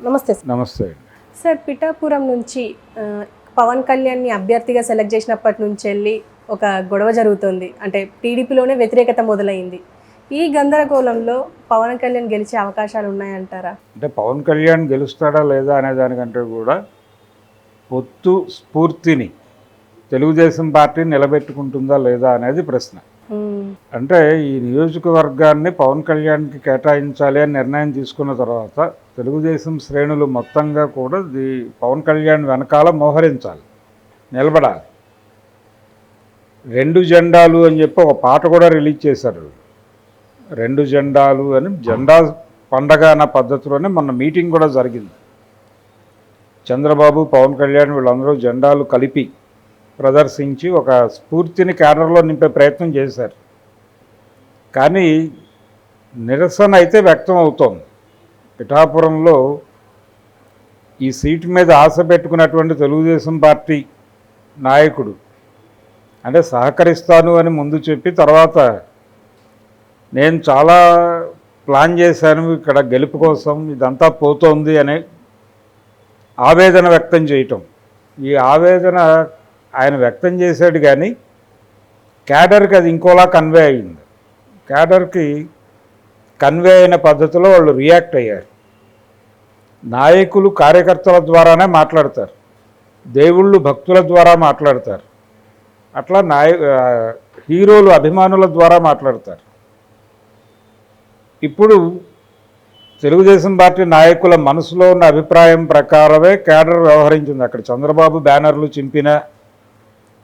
నమస్తే సార్. నమస్తే. సార్, పిఠాపురం నుంచి పవన్ కళ్యాణ్ని అభ్యర్థిగా సెలెక్ట్ చేసినప్పటి నుంచి వెళ్ళి ఒక గొడవ జరుగుతుంది. అంటే టీడీపీలోనే వ్యతిరేకత మొదలైంది. ఈ గందరగోళంలో పవన్ కళ్యాణ్ గెలిచే అవకాశాలు ఉన్నాయంటారా? అంటే పవన్ కళ్యాణ్ గెలుస్తాడా లేదా అనే దానికంటే కూడా పొత్తు స్ఫూర్తిని తెలుగుదేశం పార్టీ నిలబెట్టుకుంటుందా లేదా అనేది ప్రశ్న. అంటే ఈ నియోజకవర్గాన్ని పవన్ కళ్యాణ్కి కేటాయించాలి అని నిర్ణయం తీసుకున్న తర్వాత తెలుగుదేశం శ్రేణులు మొత్తంగా కూడా పవన్ కళ్యాణ్ వెనకాల మోహరించాలి, నిలబడాలి. 2 జెండాలు అని చెప్పి ఒక పాట కూడా రిలీజ్ చేశారు. 2 జెండాలు అని జెండా పండగ అన్న పద్ధతిలోనే మొన్న మీటింగ్ కూడా జరిగింది. చంద్రబాబు, పవన్ కళ్యాణ్ వీళ్ళందరూ జెండాలు కలిపి ప్రదర్శించి ఒక స్ఫూర్తిని క్యాడర్లో నింపే ప్రయత్నం చేశారు. కానీ నిరసన అయితే వ్యక్తం అవుతోంది. పిఠాపురంలో ఈ సీటు మీద ఆశ పెట్టుకున్నటువంటి తెలుగుదేశం పార్టీ నాయకుడు అంటే సహకరిస్తాను అని ముందు చెప్పి తర్వాత నేను చాలా ప్లాన్ చేశాను ఇక్కడ గెలుపు కోసం, ఇదంతా పోతోంది అనే ఆవేదన వ్యక్తం చేయటం. ఈ ఆవేదన ఆయన వ్యక్తం చేశాడు కానీ క్యాడర్కి అది ఇంకోలా కన్వే అయింది. క్యాడర్కి కన్వే అయిన పద్ధతిలో వాళ్ళు రియాక్ట్ అయ్యారు. నాయకులు కార్యకర్తల ద్వారానే మాట్లాడతారు, దేవుళ్ళు భక్తుల ద్వారా మాట్లాడతారు, అట్లా హీరోలు అభిమానుల ద్వారా మాట్లాడతారు. ఇప్పుడు తెలుగుదేశం పార్టీ నాయకుల మనసులో ఉన్న అభిప్రాయం ప్రకారమే క్యాడర్ వ్యవహరించింది. అక్కడ చంద్రబాబు బ్యానర్లు చింపిన,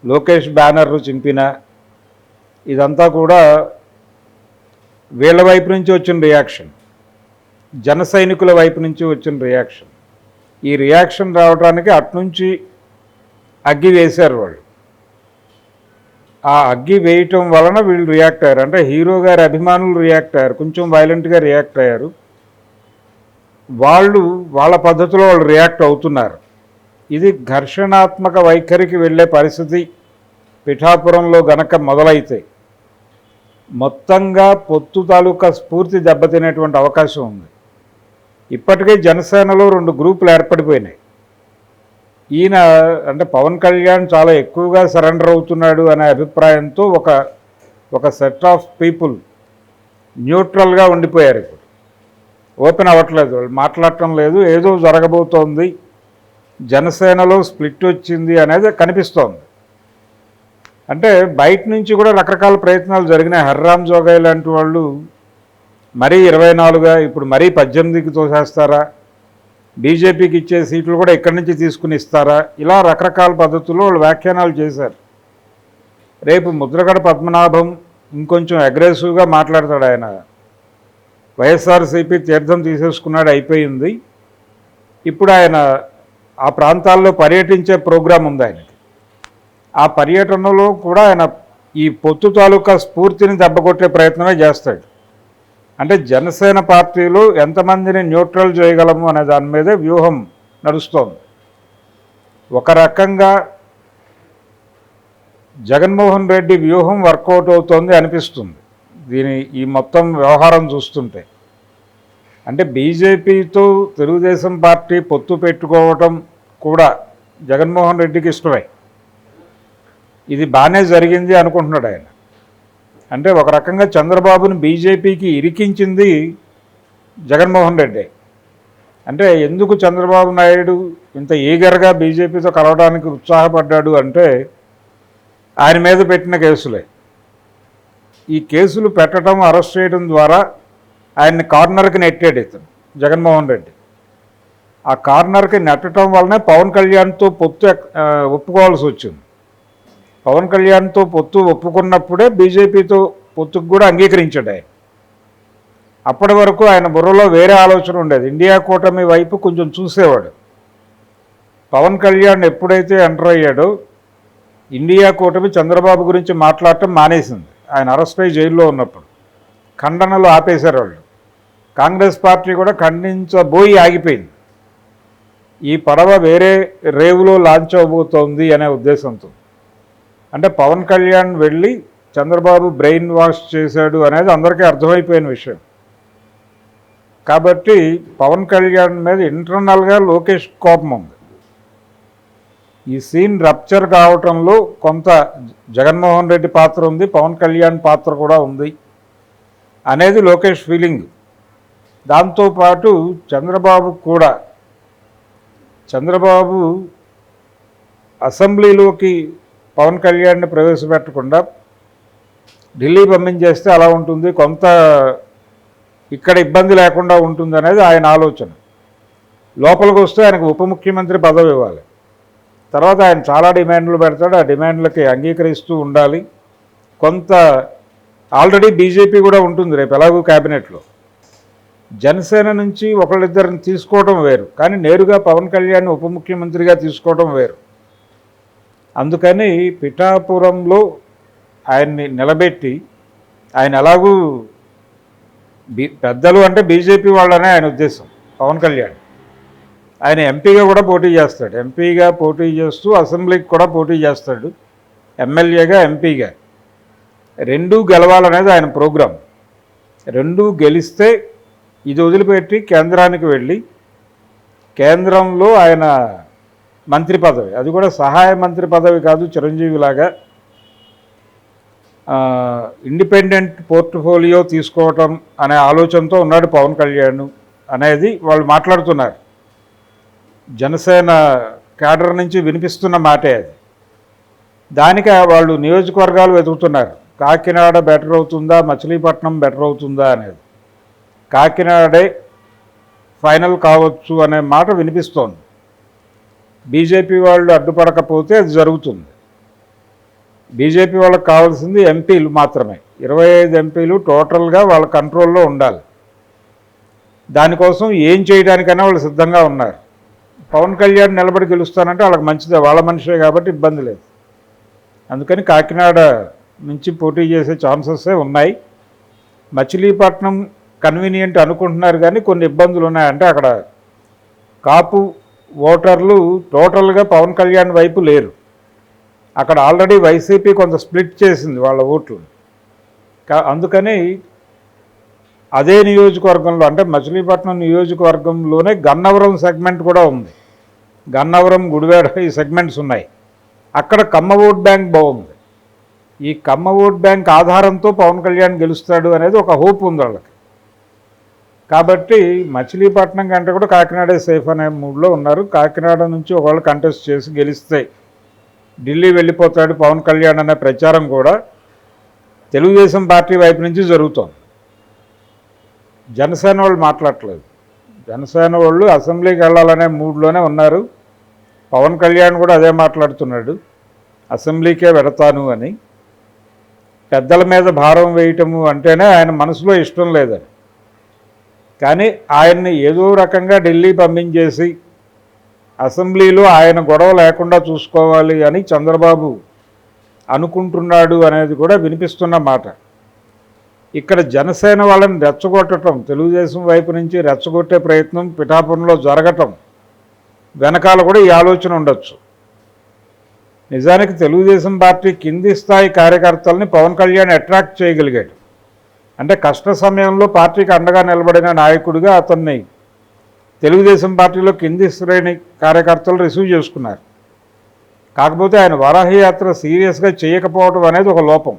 లోకేష్ బ్యానర్లు చింపిన, ఇదంతా కూడా వీళ్ళ వైపు నుంచి వచ్చిన రియాక్షన్, జన సైనికుల వైపు నుంచి వచ్చిన రియాక్షన్. ఈ రియాక్షన్ రావడానికి అట్నుంచి అగ్గి వేశారు వాళ్ళు. ఆ అగ్గి వేయటం వలన వీళ్ళు రియాక్ట్ అయ్యారు. అంటే హీరో గారి అభిమానులు రియాక్ట్ అయ్యారు, కొంచెం వైలెంట్గా రియాక్ట్ అయ్యారు. వాళ్ళ పద్ధతిలో వాళ్ళు రియాక్ట్ అవుతున్నారు. ఇది ఘర్షణాత్మక వైఖరికి వెళ్ళే పరిస్థితి పిఠాపురంలో గనక మొదలైతే మొత్తంగా పొత్తు తాలూకా స్ఫూర్తి దెబ్బతినేటువంటి అవకాశం ఉంది. ఇప్పటికే జనసేనలో 2 గ్రూపులు ఏర్పడిపోయినాయి. ఈయన అంటే పవన్ కళ్యాణ్ చాలా ఎక్కువగా సరెండర్ అవుతున్నాడు అనే అభిప్రాయంతో ఒక సెట్ ఆఫ్ పీపుల్ న్యూట్రల్గా ఉండిపోయారు. ఇప్పుడు ఓపెన్ అవ్వట్లేదు, వాళ్ళు మాట్లాడటం లేదు, ఏదో జరగబోతోంది, జనసేనలో స్ప్లిట్ వచ్చింది అనేది కనిపిస్తోంది. అంటే బయట నుంచి కూడా రకరకాల ప్రయత్నాలు జరిగినాయి. హర్రామ్ జోగాయ్ లాంటి వాళ్ళు మరీ 24గా ఇప్పుడు మరీ 18కి తోసేస్తారా, బీజేపీకి ఇచ్చే సీట్లు కూడా ఇక్కడి నుంచి తీసుకుని ఇస్తారా, ఇలా రకరకాల పద్ధతుల్లో వాళ్ళు వ్యాఖ్యానాలు చేశారు. రేపు ముద్రగడ పద్మనాభం ఇంకొంచెం అగ్రెసివ్గా మాట్లాడతాడు. ఆయన వైఎస్ఆర్సీపీ తీర్థం తీసేసుకున్నాడు, అయిపోయింది. ఇప్పుడు ఆయన ఆ ప్రాంతాల్లో పర్యటించే ప్రోగ్రాం ఉంది ఆయనకి. ఆ పర్యటనలో కూడా ఆయన ఈ పొత్తు తాలూకా స్ఫూర్తిని దెబ్బకొట్టే ప్రయత్నమే చేస్తాడు. అంటే జనసేన పార్టీలో ఎంతమందిని న్యూట్రల్ చేయగలము అనే దాని మీదే వ్యూహం నడుస్తోంది. ఒక రకంగా జగన్మోహన్ రెడ్డి వ్యూహం వర్కౌట్ అవుతోంది అనిపిస్తుంది ఈ మొత్తం వ్యవహారం చూస్తుంటే. అంటే బీజేపీతో తెలుగుదేశం పార్టీ పొత్తు పెట్టుకోవటం కూడా జగన్మోహన్ రెడ్డికి ఇష్టమే. ఇది బాగానే జరిగింది అనుకుంటున్నాడు ఆయన. అంటే ఒక రకంగా చంద్రబాబుని బీజేపీకి ఇరికించింది జగన్మోహన్ రెడ్డి. అంటే ఎందుకు చంద్రబాబు నాయుడు ఇంత ఈగర్గా బీజేపీతో కలవడానికి ఉత్సాహపడ్డాడు అంటే ఆయన మీద పెట్టిన కేసులే. ఈ కేసులు పెట్టడం, అరెస్ట్ చేయడం ద్వారా ఆయన్ని కార్నర్కి నెట్టాడు ఇతను జగన్మోహన్ రెడ్డి. ఆ కార్నర్కి నెట్టడం వల్లనే పవన్ కళ్యాణ్తో పొత్తు ఒప్పుకోవాల్సి వచ్చింది. పవన్ కళ్యాణ్తో పొత్తు ఒప్పుకున్నప్పుడే బీజేపీతో పొత్తుకు కూడా అంగీకరించాడు ఆయన. అప్పటి వరకు ఆయన బుర్రలో వేరే ఆలోచన ఉండేది, ఇండియా కూటమి వైపు కొంచెం చూసేవాడు. పవన్ కళ్యాణ్ ఎప్పుడైతే ఎంటర్ అయ్యాడో ఇండియా కూటమి చంద్రబాబు గురించి మాట్లాడటం మానేసింది. ఆయన అరెస్ట్ అయ్యి జైల్లో ఉన్నప్పుడు ఖండనలు ఆపేశారు వాళ్ళు. కాంగ్రెస్ పార్టీ కూడా ఖండించబోయి ఆగిపోయింది. ఈ పడవ వేరే రేవులో లాంచ్ అవబోతోంది అనే ఉద్దేశంతో. అంటే పవన్ కళ్యాణ్ వెళ్ళి చంద్రబాబు బ్రెయిన్ వాష్ చేశాడు అనేది అందరికీ అర్థమైపోయిన విషయం. కాబట్టి పవన్ కళ్యాణ్ మీద ఇంటర్నల్గా లోకేష్ కోపం ఉంది. ఈ సీన్ రప్చర్ కావటంలో కొంత జగన్మోహన్ రెడ్డి పాత్ర ఉంది, పవన్ కళ్యాణ్ పాత్ర కూడా ఉంది అనేది లోకేష్ ఫీలింగ్. దాంతోపాటు చంద్రబాబు కూడా, చంద్రబాబు అసెంబ్లీలోకి పవన్ కళ్యాణ్ని ప్రవేశపెట్టకుండా ఢిల్లీ పంపించేస్తే అలా ఉంటుంది, కొంత ఇక్కడ ఇబ్బంది లేకుండా ఉంటుంది అనేది ఆయన ఆలోచన. లోపలికి వస్తే ఆయనకు ఉప ముఖ్యమంత్రి పదవి ఇవ్వాలి, తర్వాత ఆయన చాలా డిమాండ్లు పెడతాడు, ఆ డిమాండ్లకి అంగీకరిస్తూ ఉండాలి. కొంత ఆల్రెడీ బీజేపీ కూడా ఉంటుంది రేపు ఎలాగూ క్యాబినెట్లో. జనసేన నుంచి ఒకళ్ళిద్దరిని తీసుకోవడం వేరు, కానీ నేరుగా పవన్ కళ్యాణ్ ఉప ముఖ్యమంత్రిగా తీసుకోవడం వేరు. అందుకని పిఠాపురంలో ఆయన్ని నిలబెట్టి, ఆయన ఎలాగూ పెద్దలు అంటే బీజేపీ వాళ్ళనే ఆయన ఉద్దేశం పవన్ కళ్యాణ్. ఆయన ఎంపీగా కూడా పోటీ చేస్తాడు, ఎంపీగా పోటీ చేస్తూ అసెంబ్లీకి కూడా పోటీ చేస్తాడు, ఎమ్మెల్యేగా ఎంపీగా. రెండూ గెలవాలనేది ఆయన ప్రోగ్రాం. రెండూ గెలిస్తే ఇది వదిలిపెట్టి కేంద్రానికి వెళ్ళి కేంద్రంలో ఆయన మంత్రి పదవి, అది కూడా సహాయ మంత్రి పదవి కాదు, చిరంజీవిలాగా ఇండిపెండెంట్ పోర్ట్ఫోలియో తీసుకోవటం అనే ఆలోచనతో ఉన్నాడు పవన్ కళ్యాణ్ అనేది వాళ్ళు మాట్లాడుతున్నారు. జనసేన క్యాడర్ నుంచి వినిపిస్తున్న మాటే అది. దానికి వాళ్ళు నియోజకవర్గాలు వెతుకుతున్నారు. కాకినాడ బెటర్ అవుతుందా, మచిలీపట్నం బెటర్ అవుతుందా అనేది. కాకినాడే ఫైనల్ కావచ్చు అనే మాట వినిపిస్తోంది. బీజేపీ వాళ్ళు అడ్డుపడకపోతే అది జరుగుతుంది. బీజేపీ వాళ్ళకి కావాల్సింది ఎంపీలు మాత్రమే, 25 ఎంపీలు టోటల్గా వాళ్ళ కంట్రోల్లో ఉండాలి. దానికోసం ఏం చేయడానికైనా వాళ్ళు సిద్ధంగా ఉన్నారు. పవన్ కళ్యాణ్ నిలబడి గెలుస్తానంటే వాళ్ళకి మంచిదే, వాళ్ళ మనిషే కాబట్టి ఇబ్బంది లేదు. అందుకని కాకినాడ నుంచి పోటీ చేసే ఛాన్సెసే ఉన్నాయి. మచిలీపట్నం కన్వీనియంట్ అనుకుంటున్నారు, కానీ కొన్ని ఇబ్బందులు ఉన్నాయి. అంటే అక్కడ కాపు ఓటర్లు టోటల్గా పవన్ కళ్యాణ్ వైపు లేరు. అక్కడ ఆల్రెడీ వైసీపీ కొంత స్ప్లిట్ చేసింది వాళ్ళ ఓట్లు. అందుకని అదే నియోజకవర్గంలో, అంటే మచిలీపట్నం నియోజకవర్గంలోనే గన్నవరం సెగ్మెంట్ కూడా ఉంది. గన్నవరం, గుడివాడ ఈ సెగ్మెంట్స్ ఉన్నాయి. అక్కడ కమ్మ ఓట్ బ్యాంక్ బాగుంది. ఈ కమ్మ ఓట్ బ్యాంక్ ఆధారంతో పవన్ కళ్యాణ్ గెలుస్తాడు అనేది ఒక హోప్ ఉంది వాళ్ళకి. కాబట్టి మచిలీపట్నం కంటే కూడా కాకినాడే సేఫ్ అనే మూడ్లో ఉన్నారు. కాకినాడ నుంచి ఒకవేళ కంటెస్ట్ చేసి గెలిస్తే ఢిల్లీ వెళ్ళిపోతాడు పవన్ కళ్యాణ్ అనే ప్రచారం కూడా తెలుగుదేశం పార్టీ వైపు నుంచి జరుగుతోంది. జనసేన వాళ్ళు మాట్లాడట్లేదు. జనసేన వాళ్ళు అసెంబ్లీకి వెళ్ళాలనే మూడ్లోనే ఉన్నారు. పవన్ కళ్యాణ్ కూడా అదే మాట్లాడుతున్నాడు, అసెంబ్లీకే వెడతాను అని. పెద్దల మీద భారం వేయటము అంటేనే ఆయన మనసులో ఇష్టం లేదని. కానీ ఆయన్ని ఏదో రకంగా ఢిల్లీ పంపించేసి అసెంబ్లీలో ఆయన గొడవ లేకుండా చూసుకోవాలి అని చంద్రబాబు అనుకుంటున్నాడు అనేది కూడా వినిపిస్తున్న మాట. ఇక్కడ జనసేన వాళ్ళని రెచ్చగొట్టడం, తెలుగుదేశం వైపు నుంచి రెచ్చగొట్టే ప్రయత్నం పిఠాపురంలో జరగటం వెనకాల కూడా ఈ ఆలోచన ఉండొచ్చు. నిజానికి తెలుగుదేశం పార్టీ కింది స్థాయి కార్యకర్తల్ని పవన్ కళ్యాణ్ అట్రాక్ట్ చేయగలిగాడు. అంటే కష్ట సమయంలో పార్టీకి అండగా నిలబడిన నాయకుడిగా అతన్ని తెలుగుదేశం పార్టీలో కింది శ్రేణి కార్యకర్తలు రిసీవ్ చేసుకున్నారు. కాకపోతే ఆయన వరాహి యాత్ర సీరియస్గా చేయకపోవడం అనేది ఒక లోపం.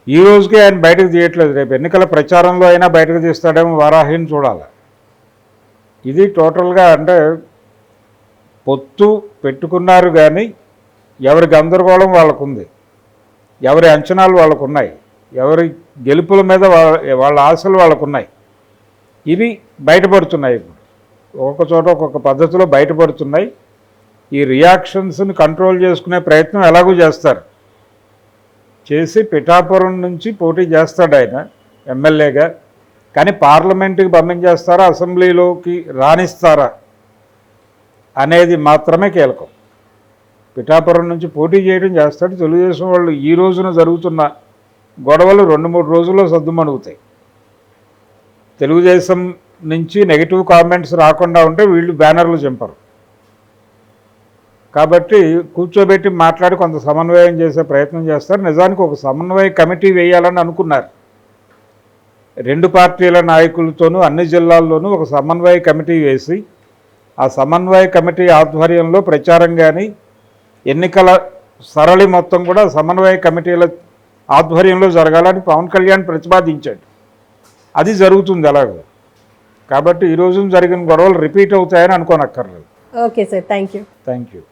ఈ రోజుకి ఆయన బయటకు తీయట్లేదు. రేపు ఎన్నికల ప్రచారంలో అయినా బయటకు తీస్తాడేమో వరాహిని చూడాలి. ఇది టోటల్గా అంటే పొత్తు పెట్టుకున్నారు, కానీ ఎవరి గందరగోళం వాళ్ళకుంది, ఎవరి అంచనాలు వాళ్ళకు ఉన్నాయి, ఎవరి గెలుపుల మీద వాళ్ళ ఆశలు వాళ్ళకున్నాయి. ఇవి బయటపడుతున్నాయి. ఇప్పుడు ఒక్కొక్క చోట ఒక్కొక్క పద్ధతిలో బయటపడుతున్నాయి. ఈ రియాక్షన్స్ని కంట్రోల్ చేసుకునే ప్రయత్నం ఎలాగూ చేస్తారు. చేసి పిఠాపురం నుంచి పోటీ చేస్తాడు ఆయన ఎమ్మెల్యేగా. కానీ పార్లమెంటుకి పంపించేస్తారా, అసెంబ్లీలోకి రాణిస్తారా అనేది మాత్రమే కీలకం. పిఠాపురం నుంచి పోటీ చేయడం చేస్తాడు. తెలుగుదేశం వాళ్ళు ఈ రోజున జరుగుతున్న గొడవలు 2-3 రోజుల్లో సద్దుమణుగుతాయి. తెలుగుదేశం నుంచి నెగిటివ్ కామెంట్స్ రాకుండా ఉంటే వీళ్ళు బ్యానర్లు చింపరు. కాబట్టి కూర్చోబెట్టి మాట్లాడి కొంత సమన్వయం చేసే ప్రయత్నం చేస్తారు. నిజానికి ఒక సమన్వయ కమిటీ వేయాలని అనుకున్నారు. రెండు పార్టీల నాయకులతోనూ అన్ని జిల్లాల్లోనూ ఒక సమన్వయ కమిటీ వేసి ఆ సమన్వయ కమిటీ ఆధ్వర్యంలో ప్రచారం కానీ ఎన్నికల సరళి మొత్తం కూడా సమన్వయ కమిటీల ఆధ్వర్యంలో జరగాలని పవన్ కళ్యాణ్ ప్రతిపాదించాడు. అది జరుగుతుంది అలాగే. కాబట్టి ఈరోజు జరిగిన గొడవలు రిపీట్ అవుతాయని అనుకోనక్కర్లేదు. Okay sir, thank you. Thank you.